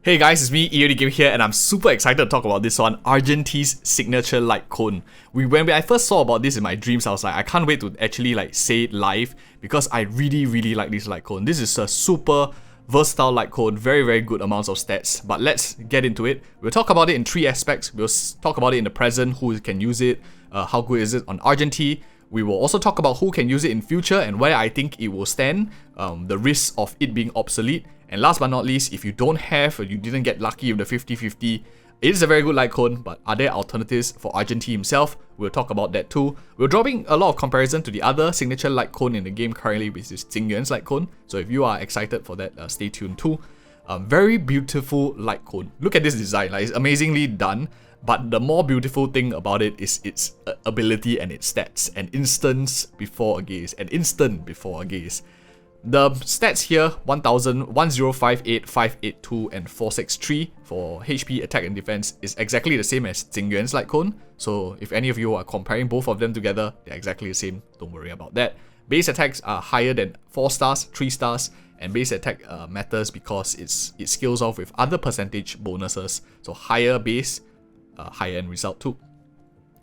Hey guys, it's me, EODGamer here, and I'm super excited to talk about this one, Argenti's signature Lightcone. When I first saw about this in my dreams, I was like, I can't wait to actually say it live because I really like this Lightcone. This is a super versatile Lightcone, very good amounts of stats. But let's get into it. We'll talk about it in three aspects. We'll talk about it in the present, who can use it, how good is it on Argenti. We will also talk about who can use it in future and where I think it will stand, the risks of it being obsolete. And last but not least, if you don't have or you didn't get lucky with the 50-50, it is a very good Lightcone, but are there alternatives for Argenti himself? We'll talk about that too. We're dropping a lot of comparison to the other signature Lightcone in the game currently, which is Zingyuan's Lightcone. So if you are excited for that, stay tuned too. Very beautiful Lightcone. Look at this design, like it's amazingly done. But the more beautiful thing about it is its ability and its stats. An instant before a gaze. The stats here, 1000, 1058, 582, and 463 for HP, attack, and defense is exactly the same as Zingyuan's Lightcone. So if any of you are comparing both of them together, they're exactly the same. Don't worry about that. Base attacks are higher than 4 stars, 3 stars, and base attack matters because it scales off with other percentage bonuses. So higher base, higher end result too.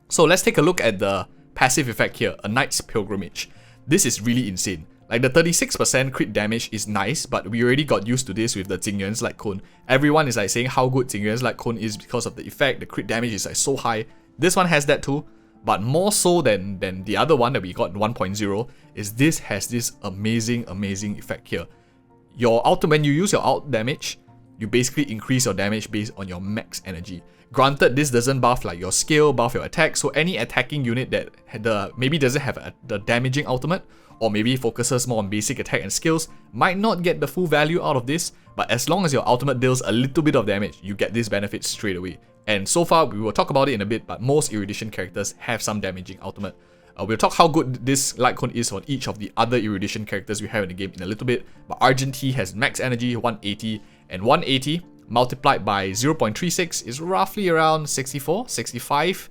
So let's take a look at the passive effect here, a Knight's Pilgrimage. This is really insane. Like the 36% crit damage is nice, but we already got used to this with the Zingyuan's Lightcone. Everyone is like saying how good Zingyuan's Lightcone is because of the effect, the crit damage is like so high. This one has that too, but more so than the other one that we got in 1.0 is this has this amazing effect here. When you use your ult damage, you basically increase your damage based on your max energy. Granted, this doesn't buff like your skill, buff your attack, so any attacking unit that maybe doesn't have the damaging ultimate, or maybe focuses more on basic attack and skills, might not get the full value out of this, but as long as your ultimate deals a little bit of damage, you get this benefit straight away. And so far, we will talk about it in a bit, but most Erudition characters have some damaging ultimate. We'll talk how good this Lightcone is on each of the other Erudition characters we have in the game in a little bit, but Argenti has max energy 180, and 180 multiplied by 0.36 is roughly around 65%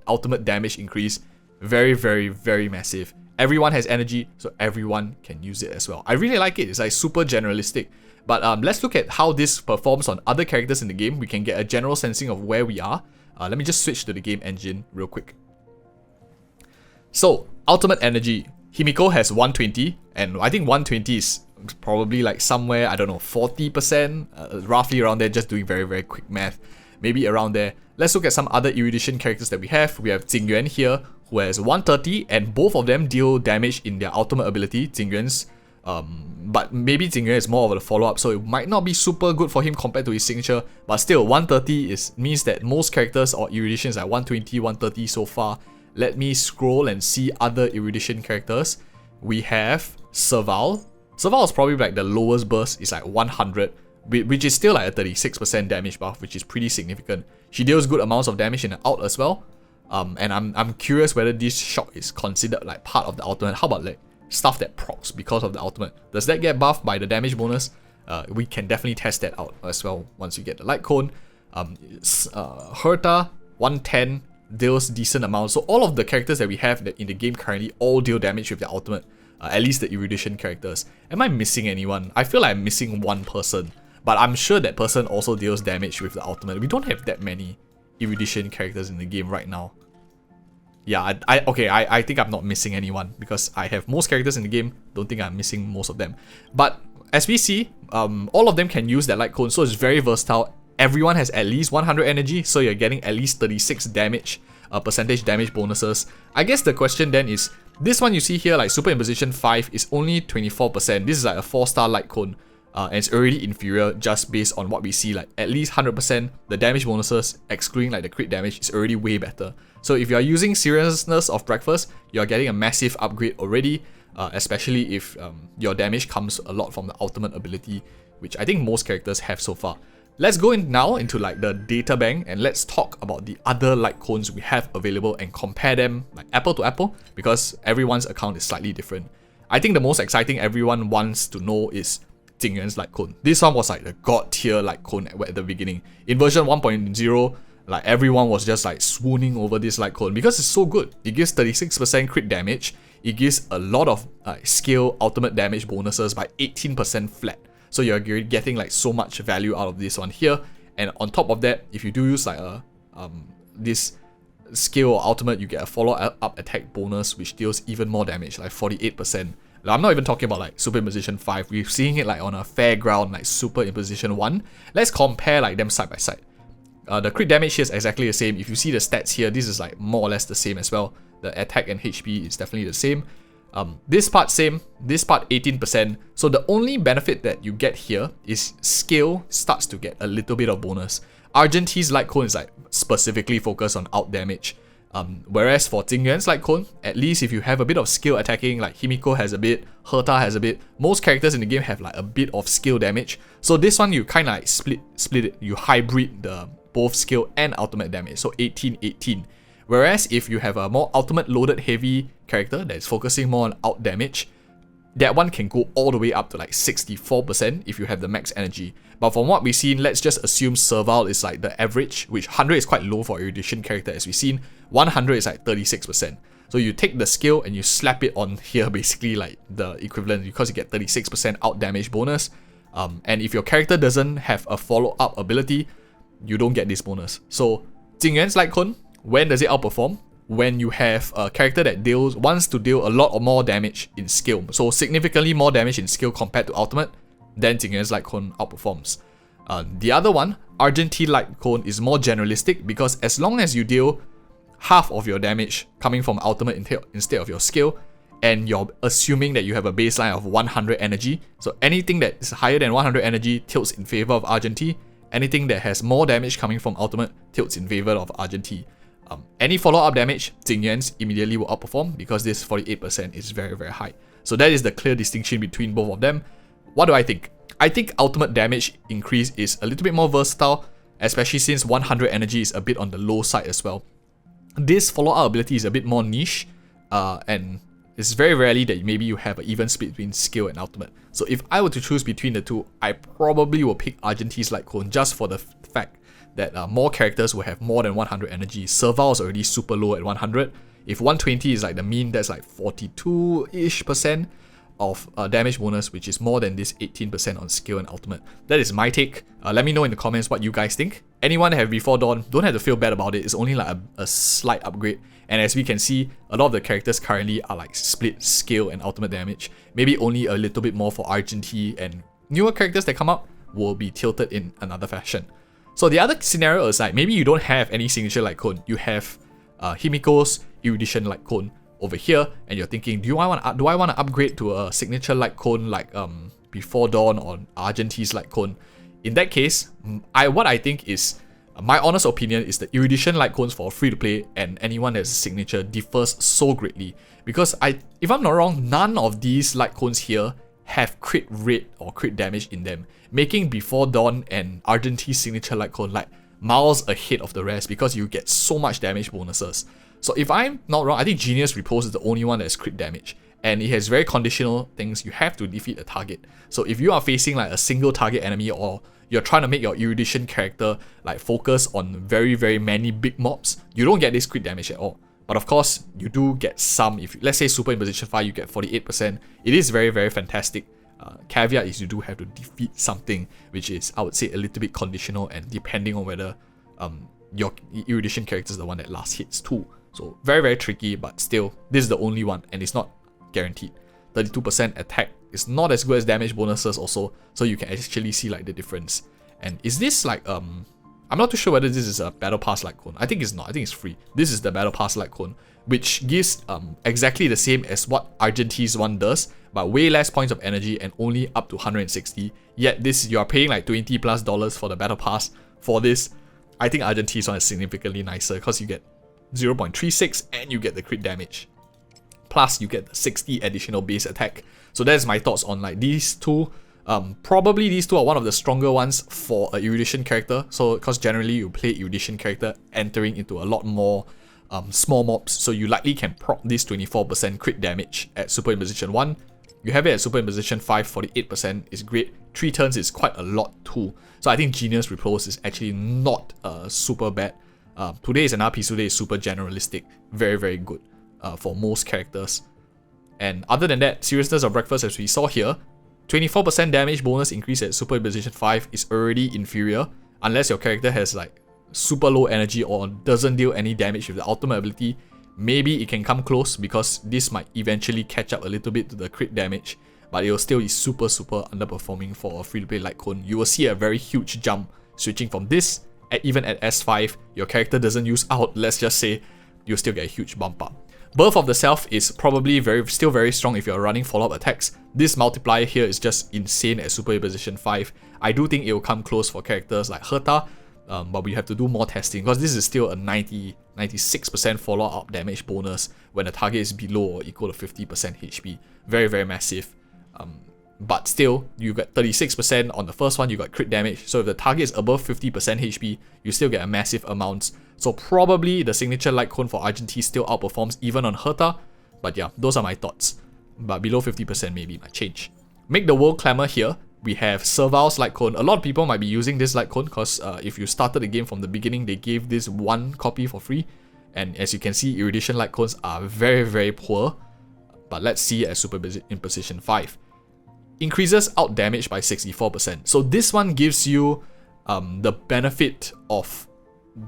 ultimate damage increase. Very massive. Everyone has energy, so everyone can use it as well. I really like it. It's like super generalistic. But let's look at how this performs on other characters in the game. We can get a general sensing of where we are. Let me just switch to the game engine real quick. So, ultimate energy. Himiko has 120, and I think 120 is probably like somewhere, I don't know, 40%, roughly around there, just doing very quick math. Maybe around there. Let's look at some other Erudition characters that we have. We have Zingyuan here, who has 130, and both of them deal damage in their ultimate ability, Zingyuan's. But maybe Zingyuan is more of a follow-up, so it might not be super good for him compared to his signature, but still, 130 means that most characters or Eruditions are 120, 130 so far. Let me scroll and see other Erudition characters. We have Serval. Serval is probably like the lowest burst, it's like 100, which is still like a 36% damage buff, which is pretty significant. She deals good amounts of damage in the ult as well. And I'm curious whether this shock is considered like part of the ultimate. How about like stuff that procs because of the ultimate? Does that get buffed by the damage bonus? We can definitely test that out as well once you get the Lightcone. Herta, 110, deals decent amounts. So all of the characters that we have in the game currently all deal damage with the ultimate. At least the Erudition characters. Am I missing anyone? I feel like I'm missing one person, but I'm sure that person also deals damage with the ultimate. We don't have that many Erudition characters in the game right now. Yeah, I think I'm not missing anyone because I have most characters in the game. Don't think I'm missing most of them. But as we see, all of them can use that Lightcone, so it's very versatile. Everyone has at least 100 energy, so you're getting at least 36 damage, percentage damage bonuses. I guess the question then is, this one you see here, like Super Imposition 5 is only 24%. This is like a 4-star Lightcone. And it's already inferior just based on what we see, like at least 100%. The damage bonuses, excluding like the crit damage, is already way better. So if you're using Seriousness of Breakfast, you're getting a massive upgrade already, especially if your damage comes a lot from the ultimate ability, which I think most characters have so far. Let's go now into like the data bank and let's talk about the other Lightcones we have available and compare them like apple to apple, because everyone's account is slightly different. I think the most exciting everyone wants to know is Zingyuan's Lightcone. This one was like the god tier Lightcone at the beginning. In version 1.0, like everyone was just like swooning over this Lightcone because it's so good. It gives 36% crit damage. It gives a lot of skill ultimate damage bonuses by 18% flat. So you're getting like so much value out of this one here. And on top of that, if you do use like a this skill or ultimate, you get a follow-up attack bonus which deals even more damage, like 48%. I'm not even talking about like super imposition 5. We're seeing it like on a fair ground, like super imposition 1. Let's compare like them side by side. The crit damage here is exactly the same. If you see the stats here, this is like more or less the same as well. The attack and HP is definitely the same. This part same, this part 18%. So the only benefit that you get here is skill starts to get a little bit of bonus. Argenti's Lightcone is like specifically focused on out damage. Whereas for Jingyuan's Lightcone, at least if you have a bit of skill attacking, like Himiko has a bit, Herta has a bit, most characters in the game have like a bit of skill damage. So this one you kind of like split it, you hybrid the both skill and ultimate damage, so 18-18. Whereas if you have a more ultimate loaded heavy character that's focusing more on out damage, that one can go all the way up to like 64% if you have the max energy. But from what we've seen, let's just assume Servile is like the average, which 100 is quite low for erudition character as we've seen. 100 is like 36%. So you take the skill and you slap it on here, basically like the equivalent, because you get 36% out damage bonus. And if your character doesn't have a follow-up ability, you don't get this bonus. So Jingyuan's Lightcone, when does it outperform? When you have a character that wants to deal a lot or more damage in skill, so significantly more damage in skill compared to ultimate, then Jingyuan's Lightcone outperforms. The other one, Argenti Lightcone, is more generalistic because as long as you deal half of your damage coming from ultimate instead of your skill, and you're assuming that you have a baseline of 100 energy, so anything that is higher than 100 energy tilts in favor of Argenti. Anything that has more damage coming from ultimate tilts in favor of Argenti. Any follow-up damage, Jingyuan's immediately will outperform because this 48% is very, very high. So that is the clear distinction between both of them. What do I think? I think ultimate damage increase is a little bit more versatile, especially since 100 energy is a bit on the low side as well. This follow-up ability is a bit more niche, and it's very rarely that maybe you have an even split between skill and ultimate. So if I were to choose between the two, I probably will pick Argenti's Lightcone just for the fact that more characters will have more than 100 energy. Servile is already super low at 100. If 120 is like the mean, that's like 42-ish% of damage bonus, which is more than this 18% on skill and ultimate. That is my take. Let me know in the comments what you guys think. Anyone that have Before Dawn, don't have to feel bad about it. It's only like a slight upgrade. And as we can see, a lot of the characters currently are like split skill and ultimate damage. Maybe only a little bit more for Argenti, and newer characters that come up will be tilted in another fashion. So the other scenario is like, maybe you don't have any signature Lightcone. You have Himiko's Erudition Lightcone over here, and you're thinking, do I want to upgrade to a signature Lightcone like Before Dawn or Argenti's Lightcone? In that case, what I think is, my honest opinion is the Erudition Lightcones for free to play and anyone that's a signature differs so greatly. Because if I'm not wrong, none of these Lightcones here have crit rate or crit damage in them, making Before Dawn and Argenti's signature Lightcone like miles ahead of the rest because you get so much damage bonuses. So if I'm not wrong, I think Genius Repose is the only one that has crit damage, and it has very conditional things. You have to defeat a target. So if you are facing like a single target enemy, or you're trying to make your erudition character like focus on very, very many big mobs, you don't get this crit damage at all. But of course, you do get some. If let's say super imposition 5, you get 48%. It is very, very fantastic. Caveat is you do have to defeat something, which is, I would say, a little bit conditional, and depending on whether your erudition character is the one that last hits too. So very, very tricky, but still, this is the only one, and it's not guaranteed. 32% attack is not as good as damage bonuses also, so you can actually see like the difference. And is this like I'm not too sure whether this is a battle pass Lightcone. I think it's not. I think it's free. This is the battle pass Lightcone, which gives exactly the same as what Argenti's one does, but way less points of energy and only up to 160. Yet this, you are paying like $20+ for the battle pass for this. I think Argenti's one is significantly nicer because you get 0.36 and you get the crit damage. Plus you get the 60 additional base attack. So that's my thoughts on like these two. Probably these two are one of the stronger ones for a erudition character. So because generally you play erudition character entering into a lot more small mobs, so you likely can proc this 24% crit damage at super imposition 1. You have it at super imposition 5, 48% is great. 3 turns is quite a lot too. So I think Genius Repose is actually not super bad. Today is an RP, today is super generalistic. Very, very good for most characters. And other than that, Seriousness of Breakfast, as we saw here, 24% damage bonus increase at super imposition 5 is already inferior, unless your character has like super low energy or doesn't deal any damage with the ultimate ability. Maybe it can come close because this might eventually catch up a little bit to the crit damage, but it will still be super underperforming for a free-to-play Lightcone. You will see a very huge jump switching from this, even at S5, your character doesn't use out, let's just say, you still get a huge bump up. Birth of the Self is probably still very strong if you're running follow-up attacks. This multiplier here is just insane at super imposition 5. I do think it will come close for characters like Herta, but we have to do more testing because this is still a 96% follow-up damage bonus when the target is below or equal to 50% HP. Very massive. But still, you get 36% on the first one, you got crit damage. So if the target is above 50% HP, you still get a massive amount. So probably the signature Lightcone for Argenti still outperforms even on Herta. But yeah, those are my thoughts. But below 50% maybe might change. Make the World Clamor here. We have Serval's Lightcone. A lot of people might be using this Lightcone because if you started the game from the beginning, they gave this one copy for free. And as you can see, Erudition Lightcones are very poor. But let's see at super imposition 5. Increases out damage by 64%. So this one gives you the benefit of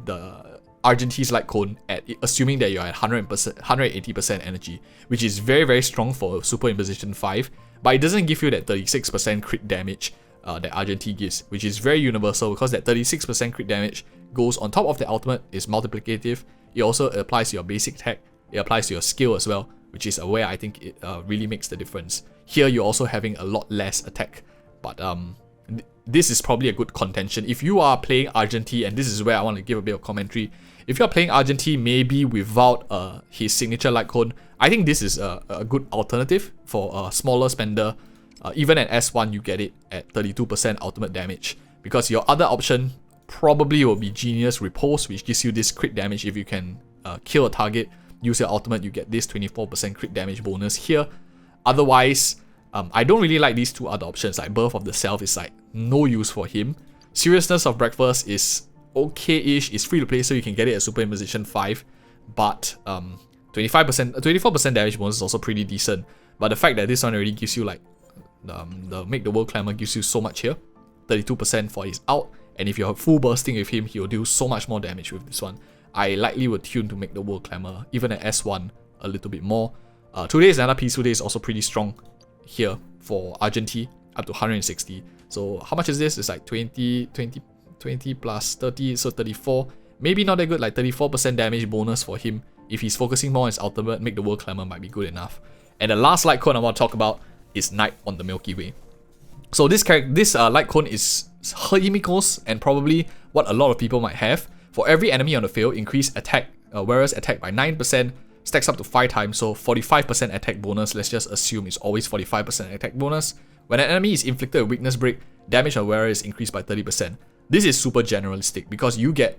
the Argenti's Lightcone at assuming that you're at 180% energy, which is very strong for super imposition 5, but it doesn't give you that 36% crit damage that Argenti gives, which is very universal because that 36% crit damage goes on top of the ultimate, is multiplicative. It also applies to your basic attack, it applies to your skill as well, which is where I think it really makes the difference. Here you're also having a lot less attack, but this is probably a good contention. If you are playing Argenti, and this is where I want to give a bit of commentary, if you're playing Argenti maybe without his signature Lightcone, I think this is a good alternative for a smaller spender. Even at S1 you get it at 32% ultimate damage, because your other option probably will be Genius Repulse, which gives you this crit damage if you can kill a target, use your ultimate, you get this 24% crit damage bonus here. Otherwise, I don't really like these two other options. Like Birth of the Self is like no use for him. Seriousness of Breakfast is okay-ish. It's free to play, so you can get it at super imposition 5. But 24% damage bonus is also pretty decent. But the fact that this one already gives you like the Make the World Clamor gives you so much here, 32% for his out. And if you're full bursting with him, he'll do so much more damage with this one. I likely would tune to Make the World Clamor, even at S1 a little bit more. Today is another piece. Today is also pretty strong here for Argenti, up to 160. So how much is this? It's like 20 plus 30, so 34. Maybe not that good, like 34% damage bonus for him. If he's focusing more on his ultimate, Make the World Clamor might be good enough. And the last Lightcone I want to talk about is Night on the Milky Way. So this Lightcone is Himiko's and probably what a lot of people might have. For every enemy on the field, increase attack, whereas attack by 9%, stacks up to 5 times, so 45% attack bonus. Let's just assume it's always 45% attack bonus. When an enemy is inflicted a weakness break, damage on wearer is increased by 30%. This is super generalistic because you get,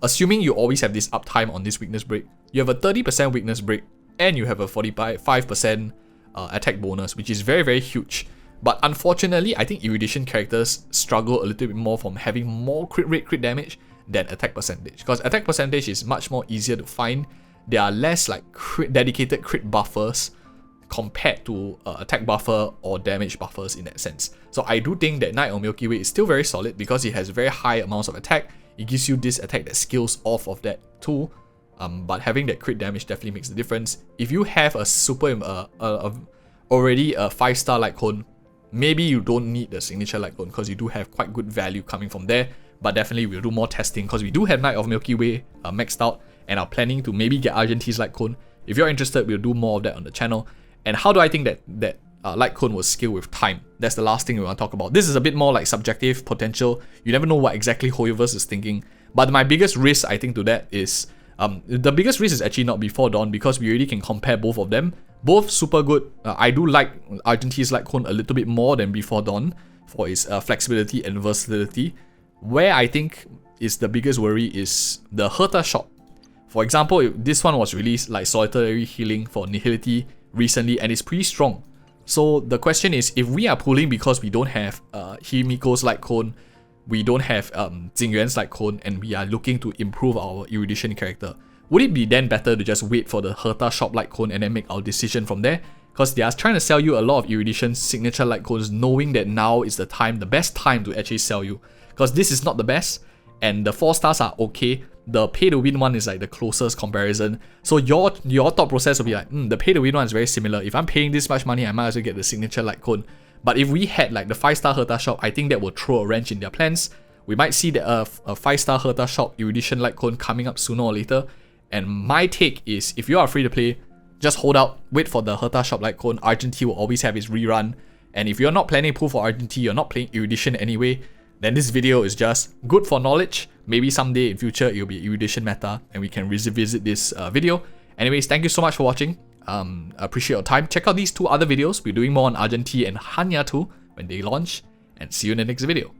assuming you always have this uptime on this weakness break, you have a 30% weakness break and you have a 45% attack bonus, which is very huge. But unfortunately, I think Erudition characters struggle a little bit more from having more crit rate, crit damage than attack percentage, because attack percentage is much more easier to find. There are less like dedicated crit buffers compared to attack buffer or damage buffers in that sense. So I do think that Night on Milky Way is still very solid because it has very high amounts of attack. It gives you this attack that scales off of that too. But having that crit damage definitely makes the difference. If you have a super already a 5-star Lightcone, maybe you don't need the signature Lightcone because you do have quite good value coming from there. But definitely we'll do more testing because we do have Night of Milky Way maxed out and are planning to maybe get Argenti's Lightcone. If you're interested, we'll do more of that on the channel. And how do I think that Lightcone will scale with time? That's the last thing we want to talk about. This is a bit more like subjective potential. You never know what exactly Hoyoverse is thinking. But my biggest risk, I think, to that is the biggest risk is actually not Before Dawn, because we already can compare both of them. Both super good. I do like Argenti's Lightcone a little bit more than Before Dawn for its flexibility and versatility. Where I think is the biggest worry is the Herta shop. For example, this one was released like Solitary Healing for Nihility recently and it's pretty strong. So the question is, if we are pulling because we don't have Himiko's Lightcone, we don't have Jingyuan's Lightcone, and we are looking to improve our Erudition character, would it be then better to just wait for the Herta shop Lightcone and then make our decision from there? because they are trying to sell you a lot of Erudition signature Lightcones, knowing that now is the time, the best time to actually sell you. Because this is not the best, and the 4 stars are okay. The pay to win one is like the closest comparison. So your thought process will be like, the pay to win one is very similar. If I'm paying this much money, I might as well get the signature Lightcone. But if we had like the 5-star Herta shop, I think that will throw a wrench in their plans. We might see that a 5-star Herta shop Erudition Lightcone coming up sooner or later. And my take is, if you are free to play, just hold out, wait for the Herta shop Lightcone. Argenti will always have its rerun. And if you're not planning pool for Argenti, you're not playing Erudition anyway, then this video is just good for knowledge. Maybe someday in future it will be Erudition meta and we can revisit this video. Anyways, thank you so much for watching. Appreciate your time. Check out these 2 other videos. We're doing more on Argenti and Hanya too when they launch. And see you in the next video.